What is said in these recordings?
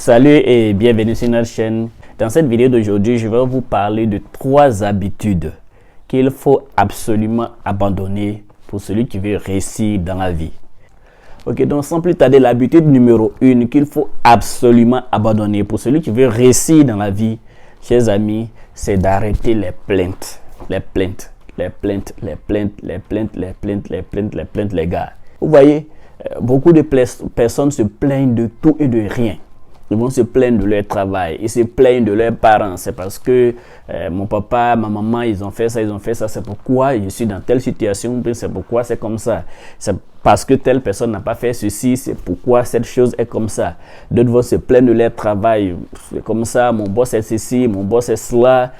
Salut et bienvenue sur notre chaîne. Dans cette vidéo d'aujourd'hui, je vais vous parler de 3 habitudes qu'il faut absolument abandonner pour celui qui veut réussir dans la vie. Ok, donc sans plus tarder, l'habitude numéro 1 qu'il faut absolument abandonner pour celui qui veut réussir dans la vie, chers amis, c'est d'arrêter les plaintes. Les plaintes, les gars. Vous voyez, beaucoup de personnes se plaignent de tout et de rien. Ils vont se plaindre de leur travail, ils se plaignent de leurs parents. C'est parce que mon papa, ma maman, ils ont fait ça, c'est pourquoi je suis dans telle situation, c'est pourquoi c'est comme ça. C'est parce que telle personne n'a pas fait ceci, c'est pourquoi cette chose est comme ça. D'autres vont se plaindre de leur travail, c'est comme ça, mon boss est ceci, mon boss est cela,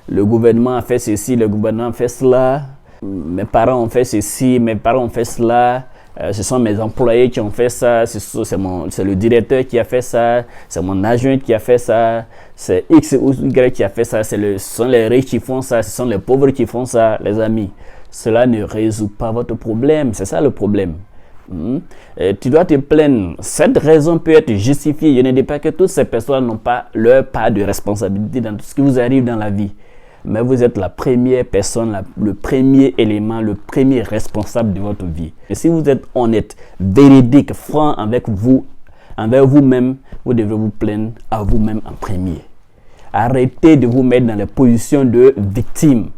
le gouvernement a fait ceci, le gouvernement a fait cela, mes parents ont fait ceci, mes parents ont fait cela. Ce sont mes employés qui ont fait ça, c'est le directeur qui a fait ça, c'est mon agent qui a fait ça, c'est X ou Y qui a fait ça, ce sont les riches qui font ça, ce sont les pauvres qui font ça, les amis. Cela ne résout pas votre problème, c'est ça le problème. Tu dois te plaindre. Cette raison peut être justifiée. Je ne dis pas que toutes ces personnes n'ont pas leur part de responsabilité dans tout ce qui vous arrive dans la vie. Mais vous êtes la première personne, le premier élément, le premier responsable de votre vie. Et si vous êtes honnête, véridique, franc avec vous, envers vous-même, vous devrez vous plaindre à vous-même en premier. Arrêtez de vous mettre dans la position de victime.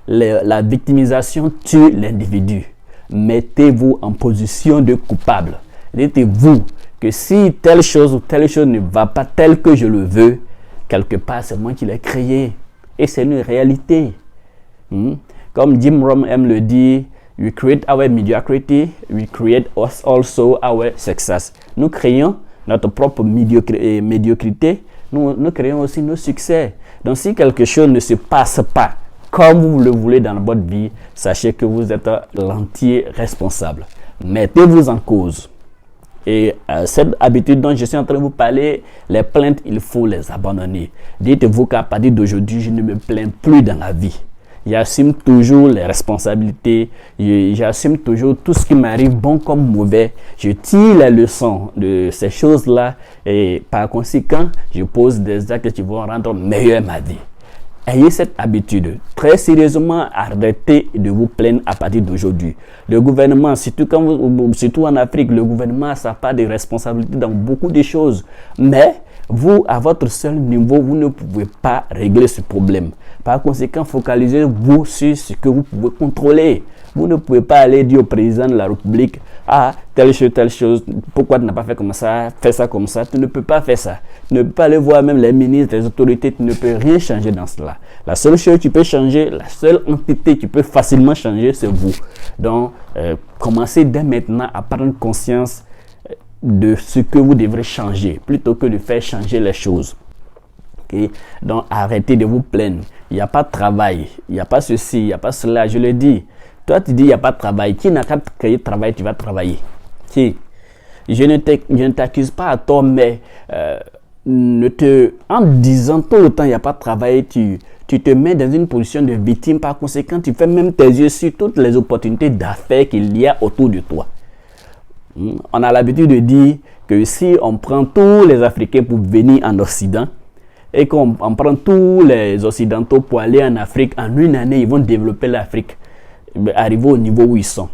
La victimisation tue l'individu. Mettez-vous en position de coupable. Dites-vous que si telle chose ou telle chose ne va pas tel que je le veux, quelque part c'est moi qui l'ai créé. Et c'est une réalité. Comme Jim Rohn aime le dire, we create our mediocrity, we create also our success. Nous créons notre propre médiocrité, nous créons aussi nos succès. Donc si quelque chose ne se passe pas comme vous le voulez dans votre vie, sachez que vous êtes l'entier responsable. Mettez-vous en cause. Et cette habitude dont je suis en train de vous parler, les plaintes, il faut les abandonner. Dites-vous qu'à partir d'aujourd'hui, je ne me plains plus dans la vie. J'assume toujours les responsabilités, j'assume toujours tout ce qui m'arrive, bon comme mauvais. Je tire les leçons de ces choses-là et par conséquent, je pose des actes qui vont rendre meilleure ma vie. Ayez cette habitude. Très sérieusement, arrêtez de vous plaindre à partir d'aujourd'hui. Le gouvernement, surtout en Afrique, le gouvernement a sa part de responsabilité dans beaucoup de choses. Mais vous, à votre seul niveau, vous ne pouvez pas régler ce problème. Par conséquent, focalisez-vous sur ce que vous pouvez contrôler. Vous ne pouvez pas aller dire au président de la République, ah, telle chose, pourquoi tu n'as pas fait comme ça, fais ça comme ça. Tu ne peux pas faire ça. Tu ne peux pas aller voir même les ministres, les autorités, tu ne peux rien changer dans cela. La seule chose que tu peux changer, la seule entité que tu peux facilement changer, c'est vous. Donc, commencez dès maintenant à prendre conscience de ce que vous devrez changer, plutôt que de faire changer les choses. Okay? Donc, arrêtez de vous plaindre. Il n'y a pas de travail, il n'y a pas ceci, il n'y a pas cela, je le dis. Toi, tu dis il n'y a pas de travail. Qui n'a qu'à créer de travail, tu vas travailler. Qui? Je ne t'accuse pas à tort, mais en disant tout le temps il n'y a pas de travail, tu te mets dans une position de victime. Par conséquent, tu fais même tes yeux sur toutes les opportunités d'affaires qu'il y a autour de toi. On a l'habitude de dire que si on prend tous les Africains pour venir en Occident, et qu'on prend tous les Occidentaux pour aller en Afrique, en une année, ils vont développer l'Afrique. Arriver au niveau où ils sont.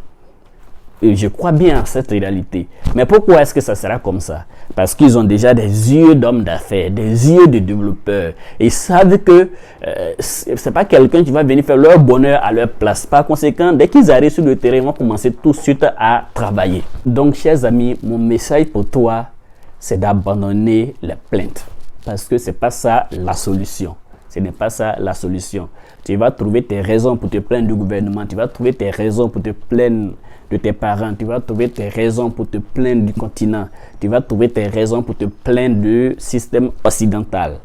Et je crois bien à cette réalité. Mais pourquoi est-ce que ça sera comme ça? Parce qu'ils ont déjà des yeux d'hommes d'affaires, des yeux de développeurs. Ils savent que c'est pas quelqu'un qui va venir faire leur bonheur à leur place. Par conséquent, dès qu'ils arrivent sur le terrain, ils vont commencer tout de suite à travailler. Donc, chers amis, mon message pour toi, c'est d'abandonner les plaintes. Parce que c'est pas ça la solution. Ce n'est pas ça la solution. Tu vas trouver tes raisons pour te plaindre du gouvernement. Tu vas trouver tes raisons pour te plaindre de tes parents. Tu vas trouver tes raisons pour te plaindre du continent. Tu vas trouver tes raisons pour te plaindre du système occidental.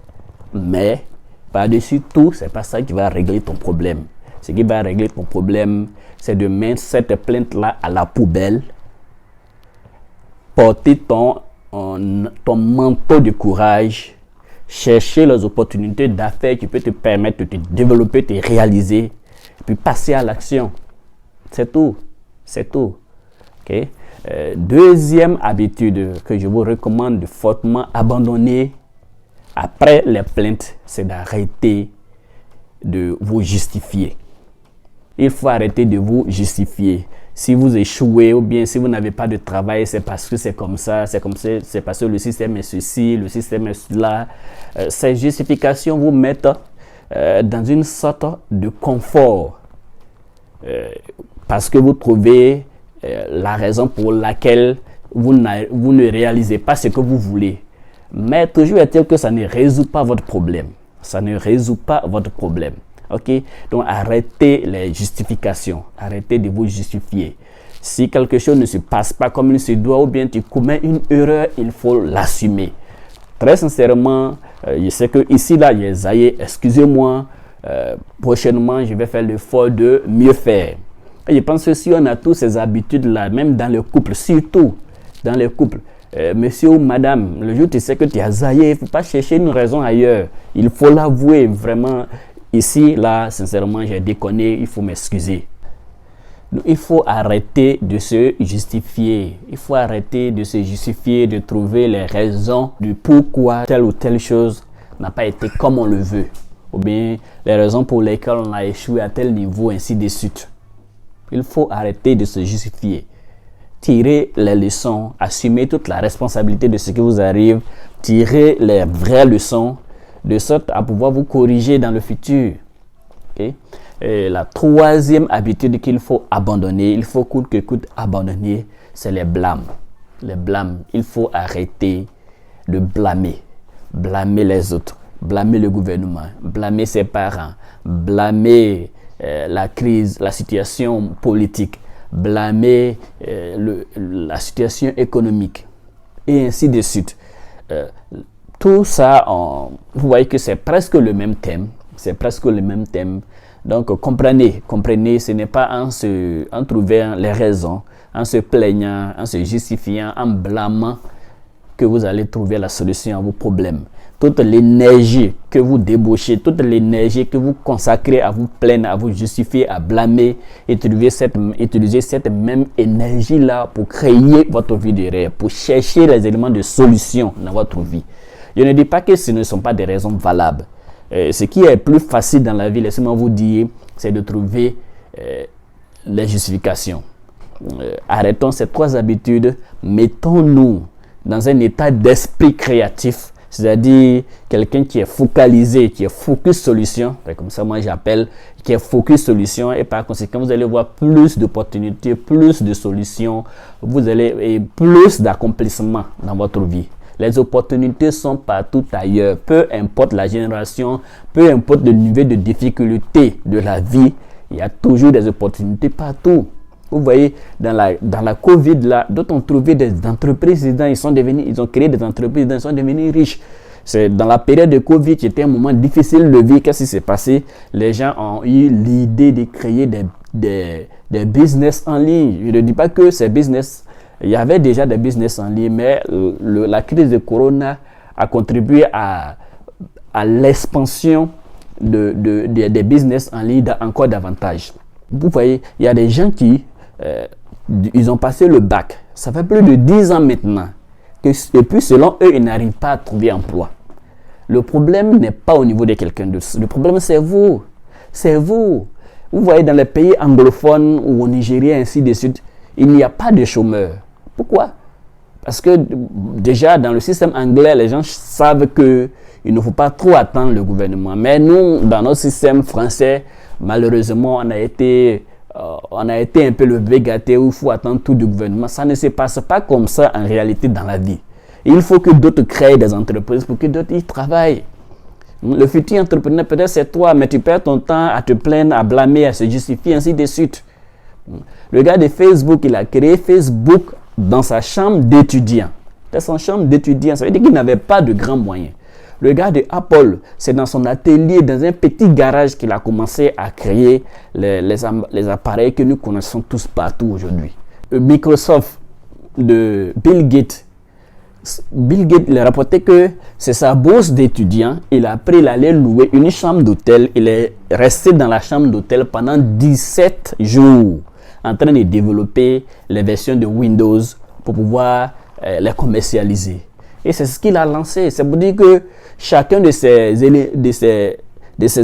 Mais, par-dessus tout, ce n'est pas ça qui va régler ton problème. Ce qui va régler ton problème, c'est de mettre cette plainte-là à la poubelle. Porter ton manteau de courage. Chercher les opportunités d'affaires qui peuvent te permettre de te développer, de te réaliser, et puis passer à l'action. C'est tout. C'est tout. Okay? Deuxième habitude que je vous recommande de fortement abandonner après les plaintes, c'est d'arrêter de vous justifier. Il faut arrêter de vous justifier. Si vous échouez ou bien si vous n'avez pas de travail, c'est parce que c'est comme ça, c'est parce que le système est ceci, le système est cela. Ces justifications vous mettent dans une sorte de confort parce que vous trouvez la raison pour laquelle vous ne réalisez pas ce que vous voulez. Mais toujours est-il que ça ne résout pas votre problème. Ça ne résout pas votre problème. Ok? Donc arrêtez les justifications. Arrêtez de vous justifier. Si quelque chose ne se passe pas comme il se doit ou bien tu commets une erreur, il faut l'assumer. Très sincèrement, je sais que ici, là, excusez-moi, prochainement, je vais faire l'effort de mieux faire. Et je pense que si on a tous ces habitudes-là, même dans le couple, surtout dans le couple, monsieur ou madame, le jour où tu sais que tu as zaillé, il ne faut pas chercher une raison ailleurs. Il faut l'avouer vraiment. Ici, là, sincèrement, j'ai déconné, il faut m'excuser. Il faut arrêter de se justifier. Il faut arrêter de se justifier, de trouver les raisons du pourquoi telle ou telle chose n'a pas été comme on le veut. Ou bien les raisons pour lesquelles on a échoué à tel niveau, ainsi de suite. Il faut arrêter de se justifier. Tirez les leçons, assumez toute la responsabilité de ce qui vous arrive, tirez les vraies leçons, de sorte à pouvoir vous corriger dans le futur. Okay? Et la troisième habitude qu'il faut abandonner, il faut coûte que coûte abandonner, c'est les blâmes. Les blâmes, il faut arrêter de blâmer. Blâmer les autres, blâmer le gouvernement, blâmer ses parents, blâmer la crise, la situation politique, blâmer la situation économique et ainsi de suite. Tout ça, vous voyez que c'est presque le même thème. C'est presque le même thème. Donc, comprenez, ce n'est pas en trouvant les raisons, en se plaignant, en se justifiant, en blâmant que vous allez trouver la solution à vos problèmes. Toute l'énergie que vous débauchez, toute l'énergie que vous consacrez à vous plaindre, à vous justifier, à blâmer, utilisez cette même énergie-là pour créer votre vie de rêve, pour chercher les éléments de solution dans votre vie. Je ne dis pas que ce ne sont pas des raisons valables. Ce qui est plus facile dans la vie, laissez-moi vous dire, c'est de trouver les justifications. Arrêtons ces trois habitudes, mettons-nous dans un état d'esprit créatif, c'est-à-dire quelqu'un qui est focalisé, qui est focus solution, comme ça moi j'appelle, qui est focus solution, et par conséquent vous allez voir plus d'opportunités, plus de solutions, et plus d'accomplissement dans votre vie. Les opportunités sont partout ailleurs, peu importe la génération, peu importe le niveau de difficulté de la vie, il y a toujours des opportunités partout. Vous voyez, dans la Covid, là, d'autres ont trouvé des entreprises, ils ont créé des entreprises, ils sont devenus riches. C'est dans la période de Covid, c'était un moment difficile de vivre. Qu'est-ce qui s'est passé? Les gens ont eu l'idée de créer des business en ligne. Je ne dis pas que ces business, il y avait déjà des business en ligne, mais la crise de Corona a contribué à l'expansion des business en ligne encore davantage. Vous voyez, il y a des gens qui ils ont passé le bac. Ça fait plus de 10 ans maintenant. Et puis, selon eux, ils n'arrivent pas à trouver emploi. Le problème n'est pas au niveau de quelqu'un d'autre. Le problème, c'est vous. C'est vous. Vous voyez, dans les pays anglophones ou au Nigeria, ainsi de suite, il n'y a pas de chômeurs. Pourquoi? Parce que déjà, dans le système anglais, les gens savent qu'il ne faut pas trop attendre le gouvernement. Mais nous, dans notre système français, malheureusement, on a été un peu le gâté où il faut attendre tout du gouvernement. Ça ne se passe pas comme ça en réalité dans la vie. Il faut que d'autres créent des entreprises pour que d'autres y travaillent. Le futur entrepreneur, peut-être c'est toi, mais tu perds ton temps à te plaindre, à blâmer, à se justifier, ainsi de suite. Le gars de Facebook, il a créé Facebook dans sa chambre d'étudiant. Dans sa chambre d'étudiant, ça veut dire qu'il n'avait pas de grands moyens. Le gars de Apple, c'est dans son atelier, dans un petit garage qu'il a commencé à créer les appareils que nous connaissons tous partout aujourd'hui. Microsoft de Bill Gates, il a rapporté que c'est sa bourse d'étudiant. Il a pris, il allait louer une chambre d'hôtel. Il est resté dans la chambre d'hôtel pendant 17 jours en train de développer les versions de Windows pour pouvoir les commercialiser. Et c'est ce qu'il a lancé. C'est pour dire que chacun de ces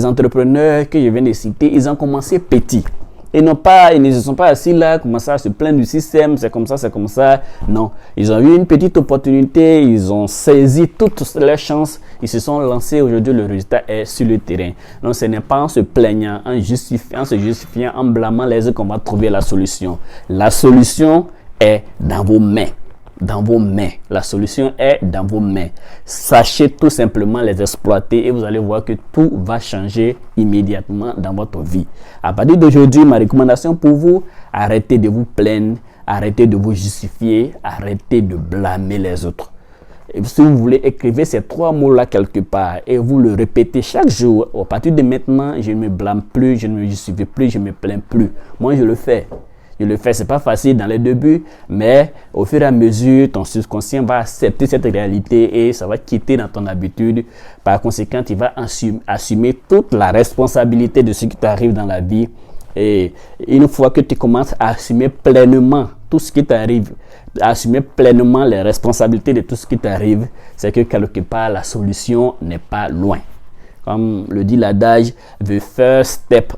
entrepreneurs que je viens de citer, ils ont commencé petit. Ils ne se sont pas assis là, commencé à se plaindre du système, c'est comme ça, c'est comme ça. Non, ils ont eu une petite opportunité, ils ont saisi toutes leurs chances, ils se sont lancés. Aujourd'hui, le résultat est sur le terrain. Donc, ce n'est pas en se plaignant, en se justifiant, en blâmant les autres qu'on va trouver la solution. La solution est dans vos mains. Dans vos mains. La solution est dans vos mains. Sachez tout simplement les exploiter et vous allez voir que tout va changer immédiatement dans votre vie. À partir d'aujourd'hui, ma recommandation pour vous, arrêtez de vous plaindre, arrêtez de vous justifier, arrêtez de blâmer les autres. Et si vous voulez, écrivez ces 3 mots-là quelque part et vous le répétez chaque jour. À partir de maintenant, je ne me blâme plus, je ne me justifie plus, je ne me plains plus. Moi, je le fais. Je le fais, c'est pas facile dans les débuts, mais au fur et à mesure, ton subconscient va accepter cette réalité et ça va quitter dans ton habitude. Par conséquent, tu vas assumer toute la responsabilité de ce qui t'arrive dans la vie. Et une fois que tu commences à assumer pleinement tout ce qui t'arrive, à assumer pleinement les responsabilités de tout ce qui t'arrive, c'est que quelque part, la solution n'est pas loin. Comme le dit l'adage, the first step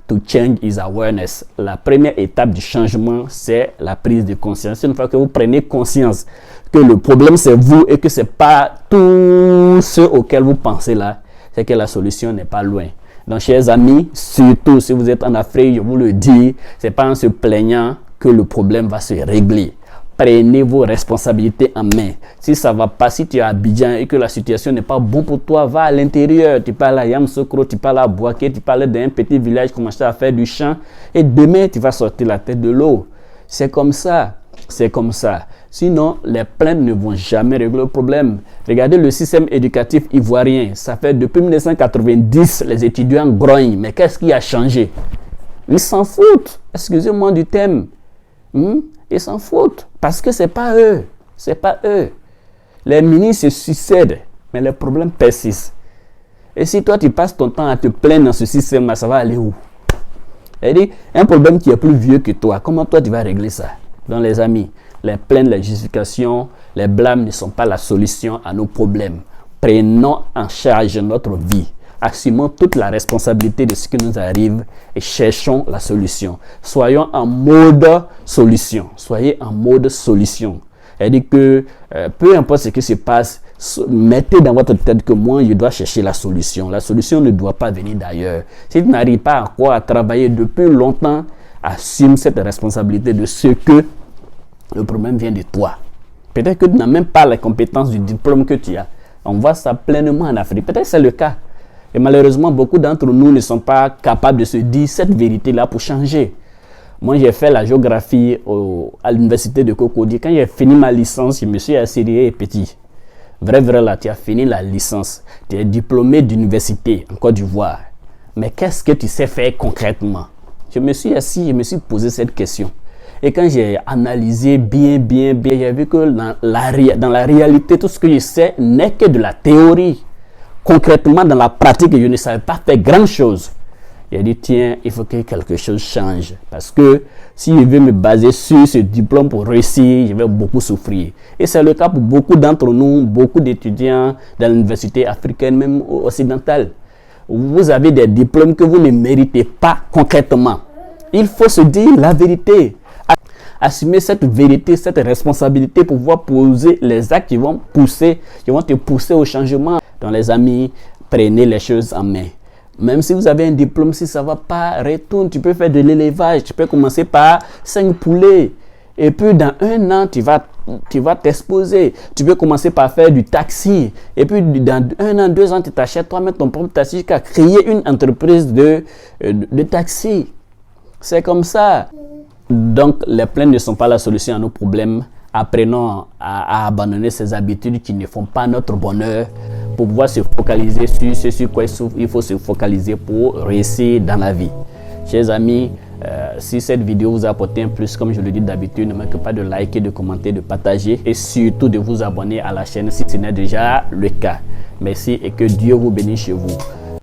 to change is awareness. La première étape du changement, c'est la prise de conscience. Une fois que vous prenez conscience que le problème c'est vous et que c'est pas tout ce auquel vous pensez là, c'est que la solution n'est pas loin. Donc, chers amis, surtout si vous êtes en Afrique, je vous le dis, c'est pas en se plaignant que le problème va se régler. Prenez vos responsabilités en main. Si ça va pas, si tu es à Abidjan et que la situation n'est pas bonne pour toi, va à l'intérieur. Tu parles à Yamoussoukro, tu parles à Bouaké, tu parles d'un petit village, commence à faire du champ. Et demain, tu vas sortir la tête de l'eau. C'est comme ça. C'est comme ça. Sinon, les plaintes ne vont jamais régler le problème. Regardez le système éducatif ivoirien. Ça fait depuis 1990, les étudiants grognent. Mais qu'est-ce qui a changé? Ils s'en foutent. Excusez-moi du thème. Ils s'en foutent. Parce que c'est pas eux. C'est pas eux. Les ministres se succèdent. Mais les problèmes persistent. Et si toi, tu passes ton temps à te plaindre dans ce système-là, ça va aller où? C'est-à-dire, un problème qui est plus vieux que toi, comment toi, tu vas régler ça? Donc, les amis, les plaintes, les justifications, les blâmes ne sont pas la solution à nos problèmes. Prenons en charge notre vie. Assumons toute la responsabilité de ce qui nous arrive et cherchons la solution. Soyons en mode solution. Soyez en mode solution. C'est-à-dire que peu importe ce qui se passe, mettez dans votre tête que moi, je dois chercher la solution. La solution ne doit pas venir d'ailleurs. Si tu n'arrives pas à travailler depuis longtemps, assume cette responsabilité de ce que le problème vient de toi. Peut-être que tu n'as même pas les compétences du diplôme que tu as. On voit ça pleinement en Afrique. Peut-être que c'est le cas. Et malheureusement, beaucoup d'entre nous ne sont pas capables de se dire cette vérité-là pour changer. Moi, j'ai fait la géographie à l'université de Cocody. Quand j'ai fini ma licence, je me suis assis petit. Vrai, là, tu as fini la licence. Tu es diplômé d'université en Côte d'Ivoire. Mais qu'est-ce que tu sais faire concrètement? Je me suis assis, je me suis posé cette question. Et quand j'ai analysé bien, j'ai vu que dans la réalité, tout ce que je sais n'est que de la théorie. Concrètement, dans la pratique, je ne savais pas faire grand-chose. J'ai dit, tiens, il faut que quelque chose change. Parce que si je veux me baser sur ce diplôme pour réussir, je vais beaucoup souffrir. Et c'est le cas pour beaucoup d'entre nous, beaucoup d'étudiants dans l'université africaine, même occidentale. Vous avez des diplômes que vous ne méritez pas concrètement. Il faut se dire la vérité. Assumer cette vérité, cette responsabilité pour pouvoir poser les actes qui vont te pousser au changement. Donc les amis, prenez les choses en main. Même si vous avez un diplôme, si ça ne va pas, retourne, tu peux faire de l'élevage. Tu peux commencer par 5 poulets. Et puis dans 1 an, tu vas t'exposer. Tu peux commencer par faire du taxi. Et puis dans 1 an, 2 ans, tu t'achètes toi-même ton propre taxi jusqu'à créer une entreprise de taxi. C'est comme ça. Donc les plaintes ne sont pas la solution à nos problèmes. Apprenons à abandonner ces habitudes qui ne font pas notre bonheur pour pouvoir se focaliser sur ce sur quoi il faut se focaliser pour réussir dans la vie. Chers amis, si cette vidéo vous a apporté un plus, comme je le dis d'habitude, ne manquez pas de liker, de commenter, de partager et surtout de vous abonner à la chaîne si ce n'est déjà le cas. Merci et que Dieu vous bénisse chez vous.